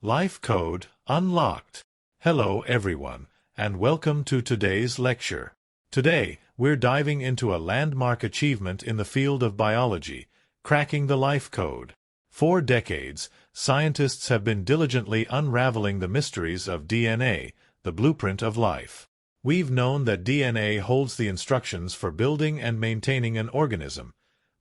Life Code Unlocked. Hello everyone, and welcome to today's lecture. Today, we're diving into a landmark achievement in the field of biology, cracking the life code. For decades, scientists have been diligently unraveling the mysteries of DNA, the blueprint of life. We've known that DNA holds the instructions for building and maintaining an organism,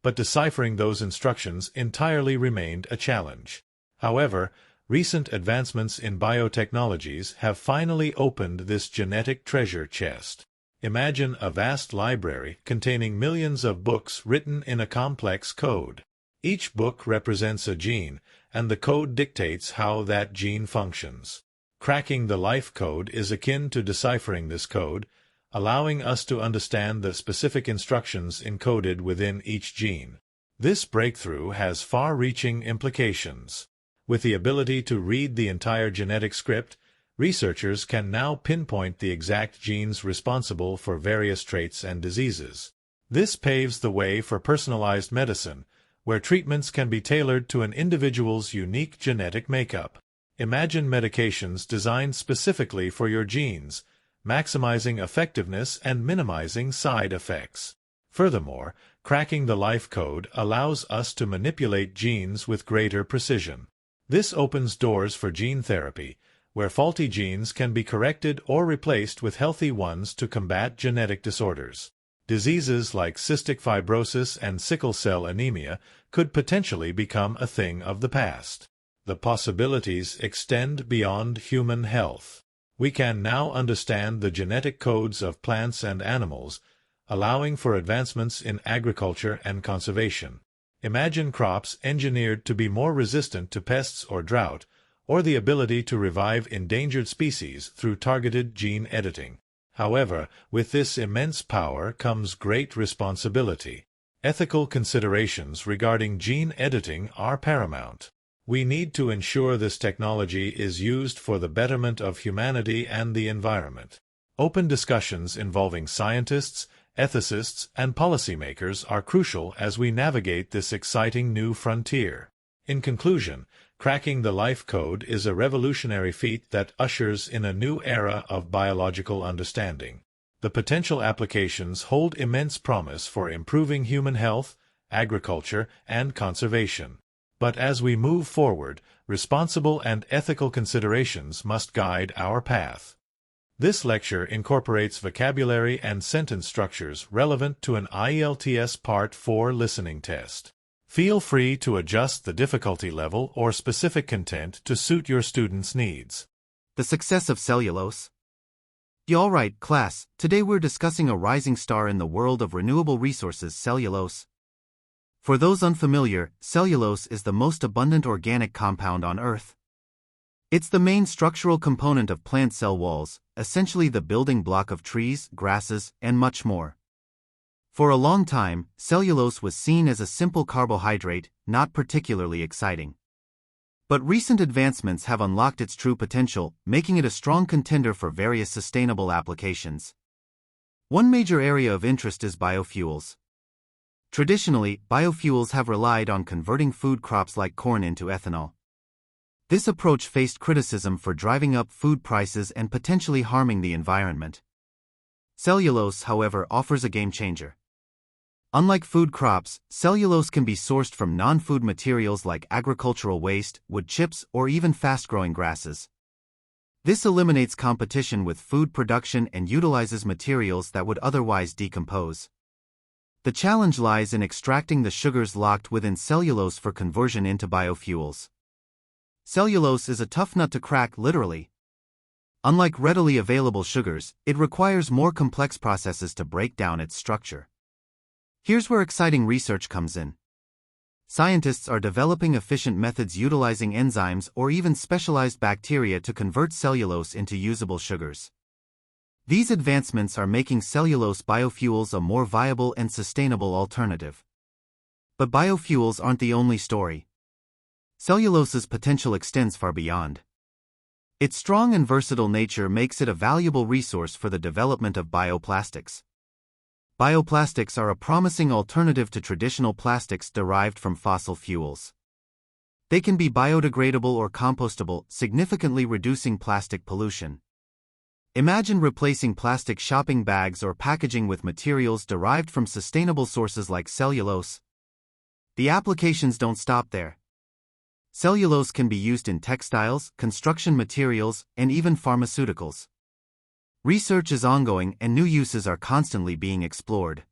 but deciphering those instructions entirely remained a challenge. However, recent advancements in biotechnologies have finally opened this genetic treasure chest. Imagine a vast library containing millions of books written in a complex code. Each book represents a gene, and the code dictates how that gene functions. Cracking the life code is akin to deciphering this code, allowing us to understand the specific instructions encoded within each gene. This breakthrough has far-reaching implications. With the ability to read the entire genetic script, researchers can now pinpoint the exact genes responsible for various traits and diseases. This paves the way for personalized medicine, where treatments can be tailored to an individual's unique genetic makeup. Imagine medications designed specifically for your genes, maximizing effectiveness and minimizing side effects. Furthermore, cracking the life code allows us to manipulate genes with greater precision. This opens doors for gene therapy, where faulty genes can be corrected or replaced with healthy ones to combat genetic disorders. Diseases like cystic fibrosis and sickle cell anemia could potentially become a thing of the past. The possibilities extend beyond human health. We can now understand the genetic codes of plants and animals, allowing for advancements in agriculture and conservation. Imagine crops engineered to be more resistant to pests or drought, or the ability to revive endangered species through targeted gene editing. However, with this immense power comes great responsibility. Ethical considerations regarding gene editing are paramount. We need to ensure this technology is used for the betterment of humanity and the environment. Open discussions involving scientists, ethicists, and policymakers are crucial as we navigate this exciting new frontier. In conclusion, cracking the life code is a revolutionary feat that ushers in a new era of biological understanding. The potential applications hold immense promise for improving human health, agriculture, and conservation. But as we move forward, responsible and ethical considerations must guide our path. This lecture incorporates vocabulary and sentence structures relevant to an IELTS Part 4 listening test. Feel free to adjust the difficulty level or specific content to suit your students' needs. The success of cellulose. Alright, class, today we're discussing a rising star in the world of renewable resources, cellulose. For those unfamiliar, cellulose is the most abundant organic compound on Earth. It's the main structural component of plant cell walls, essentially the building block of trees, grasses, and much more. For a long time, cellulose was seen as a simple carbohydrate, not particularly exciting. But recent advancements have unlocked its true potential, making it a strong contender for various sustainable applications. One major area of interest is biofuels. Traditionally, biofuels have relied on converting food crops like corn into ethanol. This approach faced criticism for driving up food prices and potentially harming the environment. Cellulose, however, offers a game-changer. Unlike food crops, cellulose can be sourced from non-food materials like agricultural waste, wood chips, or even fast-growing grasses. This eliminates competition with food production and utilizes materials that would otherwise decompose. The challenge lies in extracting the sugars locked within cellulose for conversion into biofuels. Cellulose is a tough nut to crack, literally. Unlike readily available sugars, it requires more complex processes to break down its structure. Here's where exciting research comes in. Scientists are developing efficient methods utilizing enzymes or even specialized bacteria to convert cellulose into usable sugars. These advancements are making cellulose biofuels a more viable and sustainable alternative. But biofuels aren't the only story. Cellulose's potential extends far beyond. Its strong and versatile nature makes it a valuable resource for the development of bioplastics. Bioplastics are a promising alternative to traditional plastics derived from fossil fuels. They can be biodegradable or compostable, significantly reducing plastic pollution. Imagine replacing plastic shopping bags or packaging with materials derived from sustainable sources like cellulose. The applications don't stop there. Cellulose can be used in textiles, construction materials, and even pharmaceuticals. Research is ongoing and new uses are constantly being explored.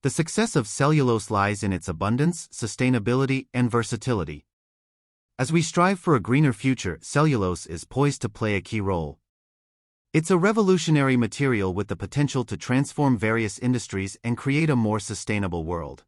The success of cellulose lies in its abundance, sustainability, and versatility. As we strive for a greener future, cellulose is poised to play a key role. It's a revolutionary material with the potential to transform various industries and create a more sustainable world.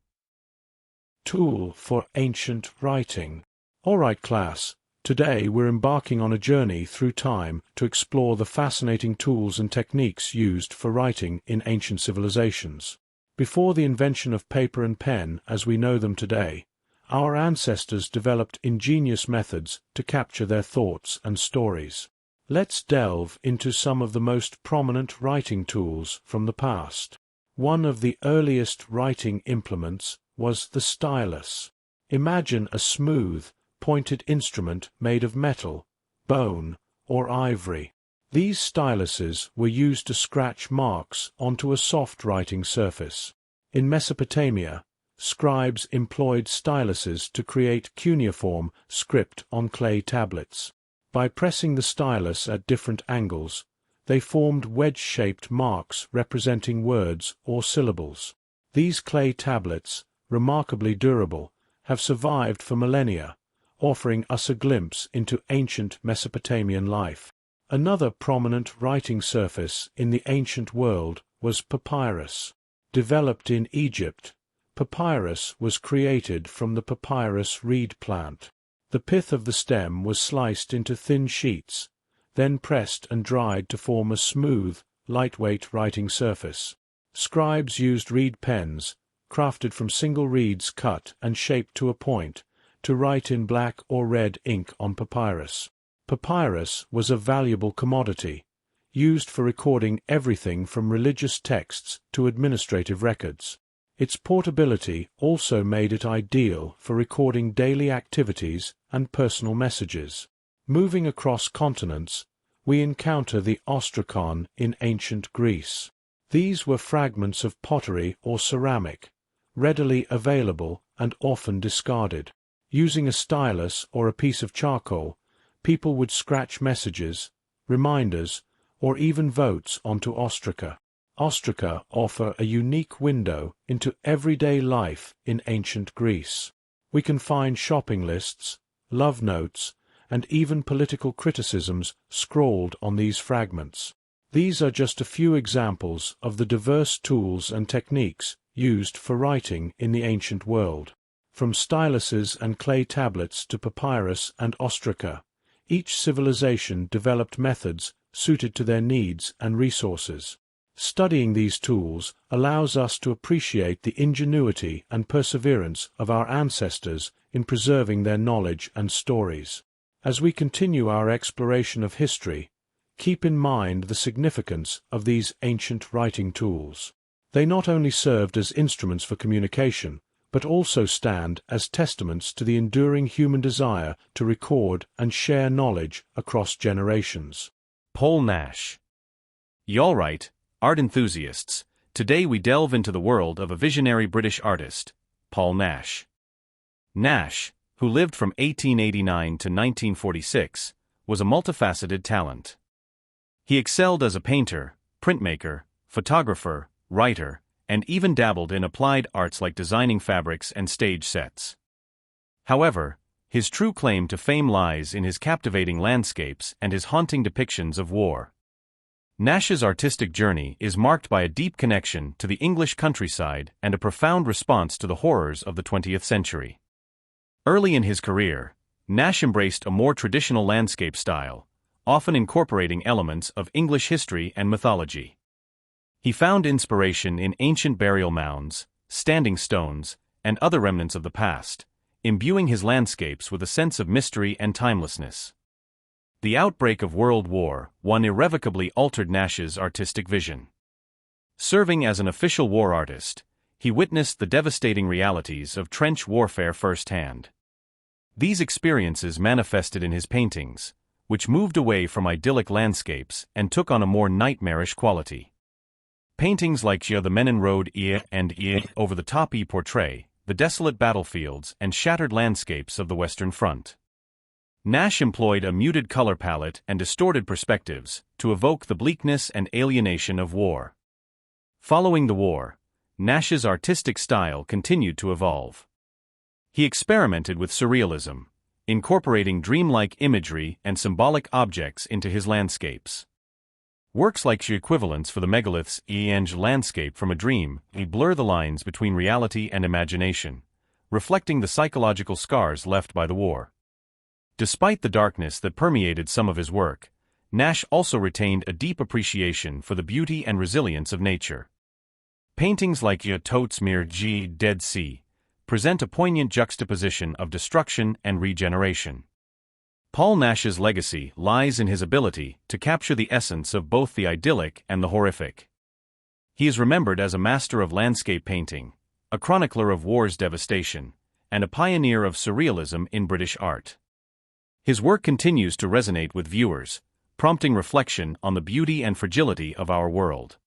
Tool for ancient writing. Alright class, today we're embarking on a journey through time to explore the fascinating tools and techniques used for writing in ancient civilizations. Before the invention of paper and pen as we know them today, our ancestors developed ingenious methods to capture their thoughts and stories. Let's delve into some of the most prominent writing tools from the past. One of the earliest writing implements was the stylus. Imagine a smooth, pointed instrument made of metal, bone, or ivory. These styluses were used to scratch marks onto a soft writing surface. In Mesopotamia, scribes employed styluses to create cuneiform script on clay tablets. By pressing the stylus at different angles, they formed wedge-shaped marks representing words or syllables. These clay tablets, remarkably durable, have survived for millennia, offering us a glimpse into ancient Mesopotamian life. Another prominent writing surface in the ancient world was papyrus. Developed in Egypt, papyrus was created from the papyrus reed plant. The pith of the stem was sliced into thin sheets, then pressed and dried to form a smooth, lightweight writing surface. Scribes used reed pens, crafted from single reeds cut and shaped to a point, to write in black or red ink on papyrus. Papyrus was a valuable commodity, used for recording everything from religious texts to administrative records. Its portability also made it ideal for recording daily activities and personal messages. Moving across continents, we encounter the ostrakon in ancient Greece. These were fragments of pottery or ceramic, readily available and often discarded. Using a stylus or a piece of charcoal, people would scratch messages, reminders, or even votes onto ostraca. Ostraca offer a unique window into everyday life in ancient Greece. We can find shopping lists, love notes, and even political criticisms scrawled on these fragments. These are just a few examples of the diverse tools and techniques used for writing in the ancient world. From styluses and clay tablets to papyrus and ostraca, each civilization developed methods suited to their needs and resources. Studying these tools allows us to appreciate the ingenuity and perseverance of our ancestors in preserving their knowledge and stories. As we continue our exploration of history, keep in mind the significance of these ancient writing tools. They not only served as instruments for communication, but also stand as testaments to the enduring human desire to record and share knowledge across generations. Paul Nash. Y'all right, art enthusiasts. Today we delve into the world of a visionary British artist, Paul Nash. Nash, who lived from 1889 to 1946, was a multifaceted talent. He excelled as a painter, printmaker, photographer, writer, and even dabbled in applied arts like designing fabrics and stage sets. However, his true claim to fame lies in his captivating landscapes and his haunting depictions of war. Nash's artistic journey is marked by a deep connection to the English countryside and a profound response to the horrors of the 20th century. Early in his career, Nash embraced a more traditional landscape style, often incorporating elements of English history and mythology. He found inspiration in ancient burial mounds, standing stones, and other remnants of the past, imbuing his landscapes with a sense of mystery and timelessness. The outbreak of World War I irrevocably altered Nash's artistic vision. Serving as an official war artist, he witnessed the devastating realities of trench warfare firsthand. These experiences manifested in his paintings, which moved away from idyllic landscapes and took on a more nightmarish quality. Paintings like The Men in Road and Over the Top portray the desolate battlefields and shattered landscapes of the Western Front. Nash employed a muted color palette and distorted perspectives to evoke the bleakness and alienation of war. Following the war, Nash's artistic style continued to evolve. He experimented with surrealism, incorporating dreamlike imagery and symbolic objects into his landscapes. Works like The Equivalents for the Megaliths and Landscape from a Dream blur the lines between reality and imagination, reflecting the psychological scars left by the war. Despite the darkness that permeated some of his work, Nash also retained a deep appreciation for the beauty and resilience of nature. Paintings like Totsmere G. Dead Sea present a poignant juxtaposition of destruction and regeneration. Paul Nash's legacy lies in his ability to capture the essence of both the idyllic and the horrific. He is remembered as a master of landscape painting, a chronicler of war's devastation, and a pioneer of surrealism in British art. His work continues to resonate with viewers, prompting reflection on the beauty and fragility of our world.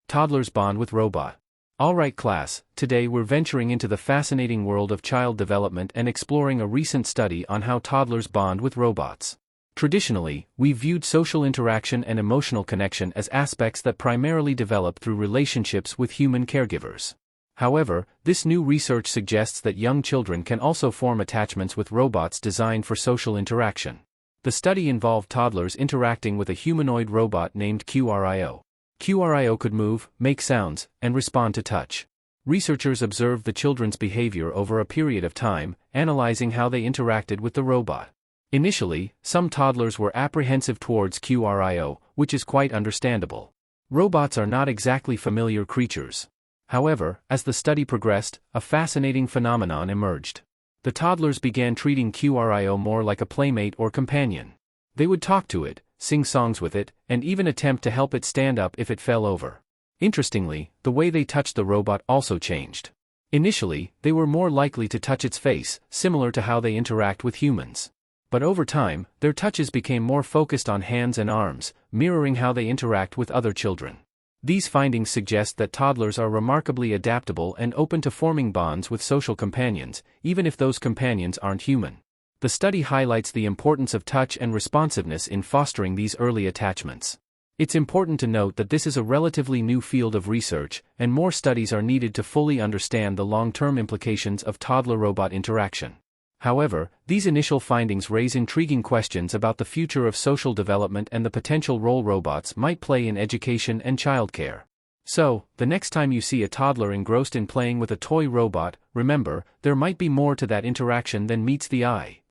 Toddlers bond with robot. Alright class, today we're venturing into the fascinating world of child development and exploring a recent study on how toddlers bond with robots. Traditionally, we've viewed social interaction and emotional connection as aspects that primarily develop through relationships with human caregivers. However, this new research suggests that young children can also form attachments with robots designed for social interaction. The study involved toddlers interacting with a humanoid robot named QRIO. QRIO could move, make sounds, and respond to touch. Researchers observed the children's behavior over a period of time, analyzing how they interacted with the robot. Initially, some toddlers were apprehensive towards QRIO, which is quite understandable. Robots are not exactly familiar creatures. However, as the study progressed, a fascinating phenomenon emerged. The toddlers began treating QRIO more like a playmate or companion. They would talk to it, sing songs with it, and even attempt to help it stand up if it fell over. Interestingly, the way they touched the robot also changed. Initially, they were more likely to touch its face, similar to how they interact with humans. But over time, their touches became more focused on hands and arms, mirroring how they interact with other children. These findings suggest that toddlers are remarkably adaptable and open to forming bonds with social companions, even if those companions aren't human. The study highlights the importance of touch and responsiveness in fostering these early attachments. It's important to note that this is a relatively new field of research, and more studies are needed to fully understand the long-term implications of toddler-robot interaction. However, these initial findings raise intriguing questions about the future of social development and the potential role robots might play in education and childcare. So, the next time you see a toddler engrossed in playing with a toy robot, remember, there might be more to that interaction than meets the eye.